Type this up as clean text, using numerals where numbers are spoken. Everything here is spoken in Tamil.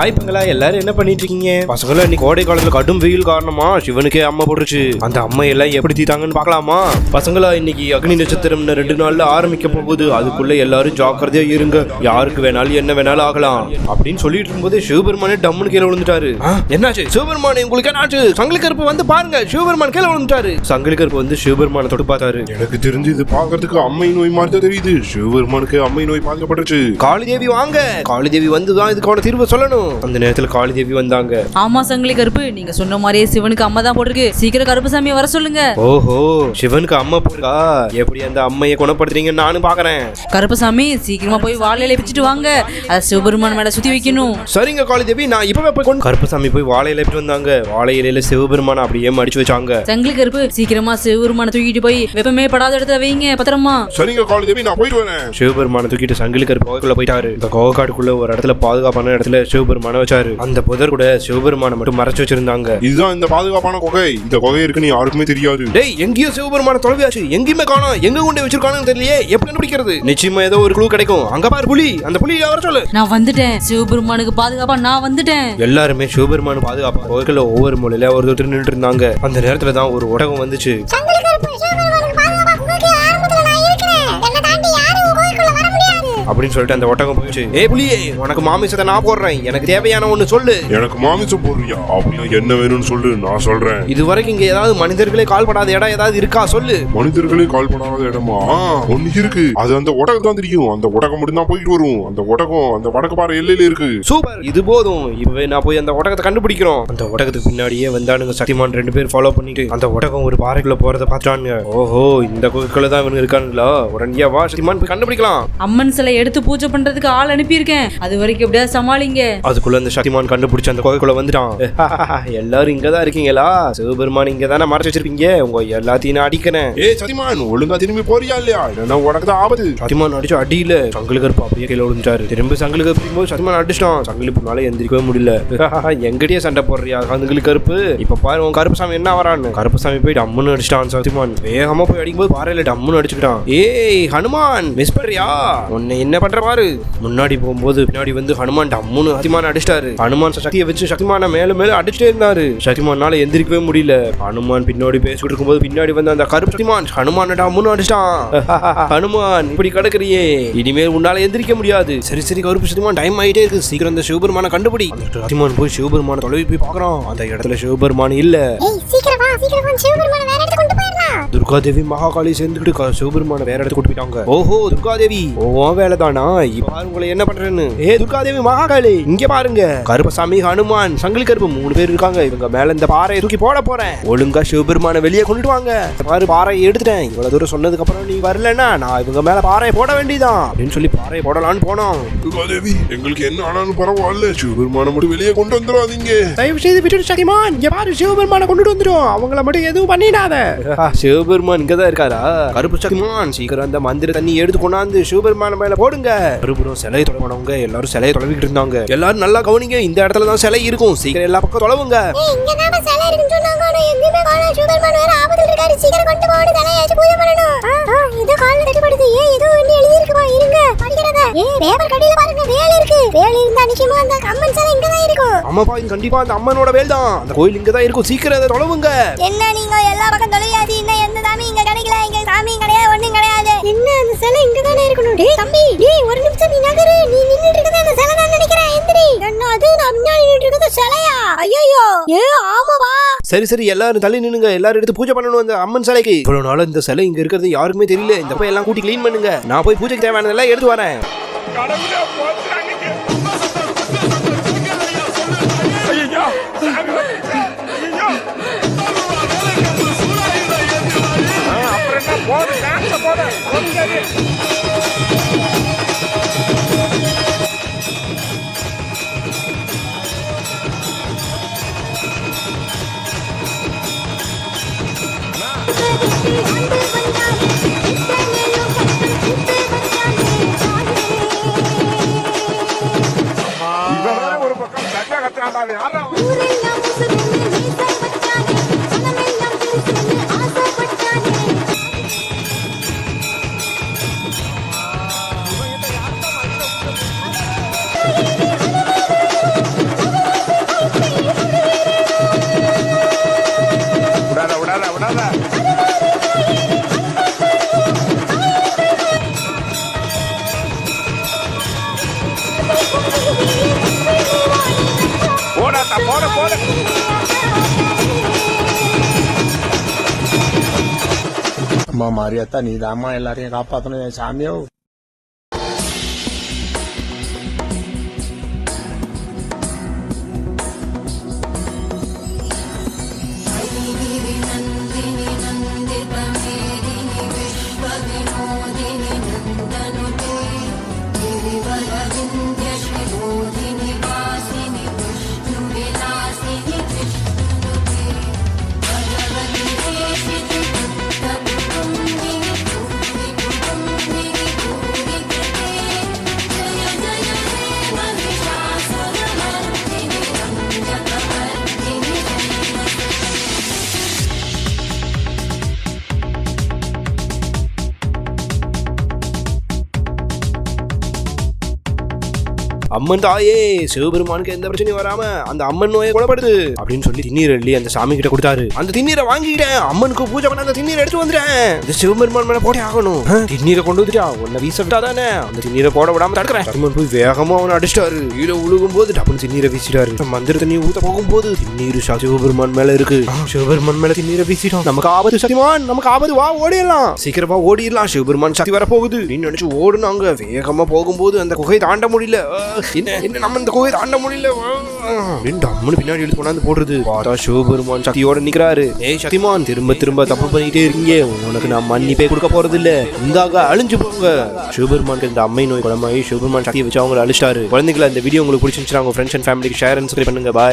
ஆய்ப்பங்களா எல்லாரும் என்ன பண்ணிட்டு இருக்கீங்க? பசங்களா இன்னைக்கு கோடை காலத்துல கடும் வெயில் காரணமா சிவனுக்கே அம்மா போட்டுருச்சு. அந்த அம்மா எல்லாம் எப்படி தீத்தாங்கன்னு பாக்கலாமா? பசங்களா இன்னைக்கு அக்னி நட்சத்திரம் 2 நாள்ல ஆரம்பிக்க போகுது. அதுக்குள்ள எல்லாரும் ஜாக்கிரதையா இருங்க. யாருக்கு வேணாலும் என்ன வேணாலும் ஆகலாம் அப்படின்னு சொல்லிட்டு இருக்கும்போது சிவபெருமானே டம்முன்னு கீழே விழுந்துட்டாரு. என்னாச்சு சிவபெருமானே, உங்களுக்கு என்னாச்சு? சங்கிலி கருப்பு வந்து பாருங்க, சிவபெருமான் கீழே விழுந்துட்டாரு. சங்கிலி கருப்பு வந்து சிவபெருமான தொட்டு பார்த்தாரு. எனக்கு தெரிஞ்சு இது பாக்குறதுக்கு அம்மை நோய் மாதிரி தான் தெரியுது. சிவபெருமானுக்கு அம்மை நோய் பாதிக்கப்பட்டுச்சு. காளி தேவி வாங்க, காளி தேவி வந்துதான் இதுக்கான தீர்வு சொல்லணும். அந்த நேரத்துல காளி தேவி வந்தாங்க. ஆமா சங்கிலி கருப்பு, நீங்க சொன்ன மாதிரியே சிவனுக்கு அம்மா தான் போட்டிருக்கு. சீக்கிரம் கருப்பு சாமியை வர சொல்லுங்க. ஓஹோ, சிவனுக்கு அம்மா போஇருக்கா? எப்படி அந்த அம்மையை குணப்படுத்துறீங்கன்னு நானும் பாக்குறேன். கருப்பு சாமி சீக்கிரமா போய் வாழையில பிச்சுட்டு வாங்க, அத சிவபெருமான் மேல சுத்தி வைக்கணும். சரிங்க காளி தேவி, நான் இப்பவே போய் கொண்டு. கருப்பு சாமி போய் வாழையில எடுத்து வந்தாங்க. வாழை இலையில சிவபெருமான அப்படியே மடிச்சு வச்சாங்க. சங்கிலி கருப்பு சீக்கிரமா சிவபெருமான தூக்கிட்டு போய் வெப்பமே படாத இடத்துல வைங்க பத்திரமா. சரிங்க காளி தேவி, நான் போயிட்டு வரேன். சிவபெருமான தூக்கிட்டு சங்கிலி கருப்பு கோகைக்குள்ள போயிட்டாரு. இந்த கோகைக்காடுக்குள்ள ஒரு இடத்துல பாதுகாப்பான இடத்துல சிவபெருமான வச்சாரு. அந்த புதர் கூட சிவபெருமான மட்டும் மறைச்சு வச்சிருந்தாங்க. இதுதான் இந்த பாதுகாப்பான குகை. இந்த குகை இருக்குன்னு யாருக்குமே தெரியாது. டேய், எங்கேயோ சிவபெருமான தொலைவியாச்சு, எங்கேயுமே காணோம். எங்க கொண்டு வச்சிருக்கானு தெரியலையே, எப்படி கண்டுபிடிக்கிறது? நிச்சயமா ஏதோ ஒரு க்ளூ கிடைக்கும். அங்க பாரு புலி, அந்த புலி வர சொல்லு. நான் வந்துட்டேன், சிவபெருமானுக்கு பாதுகாப்பா நான் வந்துட்டேன். எல்லாருமே சிவபெருமான பாதுகாப்பா கோகைக்குள்ள ஒவ்வொரு மூலையில ஒருத்தர் நின்றுட்டு இருந்தாங்க. அந்த நேரத்துல தான் ஒரு ஒட்டகம் வந்துச்சு. அப்படின்னு சொல்லிட்டு அந்த ஒட்டகம் போயிடுச்சு. ஏய் புலியே, உனக்கு மாமிசத்தை நான் போடுறேன், எனக்கு தேவையான ஒண்ணு சொல்லு. எனக்கு மாமிசம் போடுறியா? அப்படின்னா என்ன வேணும்னு சொல்லு, நான் சொல்றேன். இதுவரைக்கும் இங்க ஏதாவது மனிதர்களே கால் படாத இடம் ஏதாவது இருக்கா சொல்லு. மனிதர்களே கால் படாத இடமா? ஒண்ணு இருக்கு, அது அந்த ஒட்டகம் தான் தெரியும். அந்த ஒட்டகம் மட்டும் தான் போயிட்டு வரும். அந்த ஒட்டகம் அந்த வடக்கு பாறை எல்லையில இருக்கு. சூப்பர், இது போதும். இப்பவே நான் போய் அந்த ஒட்டகத்தை கண்டுபிடிக்கிறோம். அந்த ஒட்டகத்துக்கு பின்னாடியே வந்தானுங்க சக்திமான் 2 பேர் ஃபாலோ பண்ணிட்டு. அந்த ஒட்டகம் ஒரு பாறைக்குள்ள போறத பாத்துட்டானுங்க. ஓஹோ, இந்த குகைக்குள்ள தான் இவங்க இருக்கானுங்களா? உடனே வா சக்திமான் போய் கண்டுபிடிக்கலாம். அம்மன் சிலை எடுத்து பூஜை பண்றதுக்கு ஆள் அனுப்பியிருக்கேன், அது வரைக்கும் எப்படியா சமாளிங்க. அதுக்குள்ள அந்த சக்திமான் கண்டுபிடிச்சு அந்த கோகைக்குள்ள வந்துட்டான். எல்லாரும் இங்கதான் இருக்கீங்களா? சிவபெருமான் இங்க தானே மறைச்சு வச்சிருப்பீங்க, உங்க எல்லாத்தையும் நான் அடிக்கிறேன். ஏய் சக்திமான், ஒழுங்கா திரும்பி போறியா இல்லையா? இல்லன்னா உனக்கு தான் ஆபத்து. சக்திமான் அடிச்சு அடியில சங்கிலி கருப்பு அப்படியே கீழே விழுந்துட்டாரு. திரும்ப சங்கிலி கருப்பு போது சக்திமான் அடிச்சிட்டான். சங்கிலி மேல எந்திரிக்கவே முடியல. எங்கடியே சண்டை போடுறியா சங்கிலி கருப்பு? இப்ப பாரு உன் கருப்பு சாமி என்ன வரான்னு. கருப்பு சாமி போய் டம்முன்னு அடிச்சிட்டான். சக்திமான் வேகமா போய் அடிக்கும்போது பாறையில டம்முன்னு அடிச்சுக்கிட்டான். ஏய் ஹனுமான், மிஸ் பண்றியா? உன்னை என்ன பண்ற பாரு. முன்னாடி போகும்போது பின்னாடி வந்து ஹனுமான் டம்முன்னு சக்திமான அடிச்சிட்டாரு. ஹனுமான் சக்தியை வச்சு சக்திமான மேல மேல அடிச்சுட்டே இருந்தாரு. சக்திமானால எந்திரிக்கவே முடியல. ஹனுமான் பின்னாடி பேசிட்டு இருக்கும்போது பின்னாடி வந்து அந்த கருப்பு சக்திமான் ஹனுமான டம்முன்னு அடிச்சிட்டான். ஹனுமான் இப்படி கிடக்குறியே, இனிமேல் உன்னால எந்திரிக்க முடியாது. சரி சரி கருப்பு சக்திமான், டைம் ஆயிட்டே இருக்கு, சீக்கிரம் இந்த சிவபெருமான கண்டுபிடி. சக்திமான் போய் சிவபெருமான தொலைவி போய் பாக்குறான். அந்த இடத்துல சிவபெருமான் இல்ல. துர்கா தேவி மகாகாளி சேர்ந்துக்கிட்டு சிவபெருமான வேற இடத்துக்கு கூட்டு போயிட்டாங்க. ஓஹோ துர்கா தேவி, ஓ வேலை தானா? இப்ப உங்களை என்ன பண்றேன்னு. ஏ துர்கா தேவி மகாகாளி, இங்க பாருங்க, கருப்பசாமி ஹனுமான் சங்கிலி கருப்பு 3 பேர் இருக்காங்க. இவங்க மேல இந்த பாறையை தூக்கி போட போறேன். ஒழுங்கா சிவபெருமான வெளியே கொண்டுட்டு வாங்க. பாரு பாறையை எடுத்துட்டேன். இவ்வளவு தூரம் சொன்னதுக்கு அப்புறம் நீ வரலன்னா நான் இவங்க மேல பாறையை போட வேண்டியதான் அப்படின்னு சொல்லி பாறையை போடலான்னு போனோம். துர்கா தேவி, எங்களுக்கு என்ன ஆனாலும் பரவாயில்ல, சிவபெருமான மட்டும் வெளியே கொண்டு வந்துடாதீங்க. தயவு செய்து விட்டுட்டு சக்திமான், இங்க பாரு சிவபெருமான கொண்டுட்டு வந்துடும். அவங்கள மட்டும் எதுவும் பண்ணிடாத. சிவபெருமான் இங்கதான் இருக்காரா? கருப்பு சக்திமான் சீக்கிரம் அந்த மந்திர தண்ணி எடுத்து கொண்டாந்து சிவபெருமான மேல போடுங்க. மறுபுறம் சிலை தொலைவனவங்க எல்லாரும் சிலையை தொலைவிட்டு இருந்தாங்க. எல்லாரும் நல்லா கவனிங்க, இந்த இடத்துல தான் சிலை இருக்கும். சீக்கிரம் எல்லா பக்கம் தொலைவுங்க. ஆமாப்பா, இது கண்டிப்பா அந்த அம்மனோட வேல் தான். அந்த கோயில் இங்கதான் இருக்கும். சீக்கிரம் அதை தொலைவுங்க. என்ன நீங்க எல்லா பக்கம் தொலையாது? இன்னும் எந்த சாமி இங்க கிடைக்கல, இங்க சாமி கிடையாது, ஒண்ணும் கிடையாது. என்ன அந்த சிலை இங்க தானே இருக்கணும்? டேய் தம்பி, டேய் ஒரு நிமிஷம் நீ நகரு. நீ நின்னுட்டு இருக்கதே அந்த சிலை தான் நினைக்கிறேன். எந்திரி. என்ன அது? நான் முன்னாடி நின்னுட்டு இருக்கது சிலையா? ஐயோ, ஏ ஆமாவா? சரி சரி எல்லாரும் தள்ளி நின்னுங்க. எல்லாரும் எடுத்து பூஜை பண்ணணும் அந்த அம்மன் சிலைக்கு. இவ்வளவு நாள் இந்த சிலை இங்க இருக்கிறது யாருக்குமே தெரியல. இந்த போய் எல்லாம் கூட்டி கிளீன் பண்ணுங்க. நான் போய் பூஜைக்கு தேவையானதெல்லாம் எடுத்து வரேன். ஒரு பக்கம் சட்டை கட்டாண்டாலே அம்மா மாரியாத்தா நீ தாம்மா எல்லாரையும் காப்பாத்தணும் சாமியோ. அம்மன் தாயே, சிவபெருமானுக்கு எந்த பிரச்சனையும் வராம அந்த அம்மன் நோயை குணப்படுது அப்படின்னு சொல்லி திண்ணீர் அள்ளி அந்த சாமி கிட்ட கொடுத்தாரு. அந்த திண்ணீரை வாங்கிட்டேன், அம்மனுக்கு பூஜை பண்ண அந்த திண்ணீரை எடுத்து வந்துட்டேன். இந்த சிவபெருமான் மேல போட்டே ஆகணும். திண்ணீரை கொண்டு வந்துட்டா உன்னை வீச விட்டாதானே, அந்த திண்ணீரை போட விடாம தடுக்கிறேன். அம்மன் போய் வேகமா அவனை அடிச்சிட்டாரு. கீழே உழுகும் போது டப்புன்னு திண்ணீரை வீசிட்டாரு. மந்திர தண்ணி ஊத்த போகும்போது திண்ணீர் சிவபெருமான் மேல இருக்கு. சிவபெருமான் மேல திண்ணீரை வீசிட்டோம். நமக்கு ஆபத்து சத்தியமான், நமக்கு ஆபத்து, வா ஓடிடலாம், சீக்கிரமா ஓடிடலாம், சிவபெருமான் சக்தி வர போகுது அப்படின்னு நினைச்சு ஓடுனாங்க. வேகமா போகும்போது அந்த குகை தாண்ட முடியல. என்ன நம்ம இந்த கோவை தாண்ட முடியல அம்மனு பின்னாடி எடுத்து கொண்டாந்து போடுறது. பார்த்தா சிவபெருமான் சக்தியோட நிக்கிறாரு. ஏய் சக்திமான், திரும்ப திரும்ப தப்பு பண்ணிட்டே இருக்கீங்க, உனக்கு நான் மன்னிப்பே கொடுக்க போறது இல்ல, இந்தாக அழிஞ்சு போங்க. சிவபெருமானுக்கு இந்த அம்மை நோய் குணமாயி சிவபெருமான் சக்தியை வச்சு அவங்க அழிச்சிட்டாரு. குழந்தைங்களா, இந்த வீடியோ உங்களுக்கு பிடிச்சிருந்துச்சுன்னா உங்க ஃப்ரெண்ட்ஸ் அண்ட் ஃபேமிலிக்கு ஷேர் அண்ட் சப்ஸ்கிரைப் பண்ணுங்க. பாய்.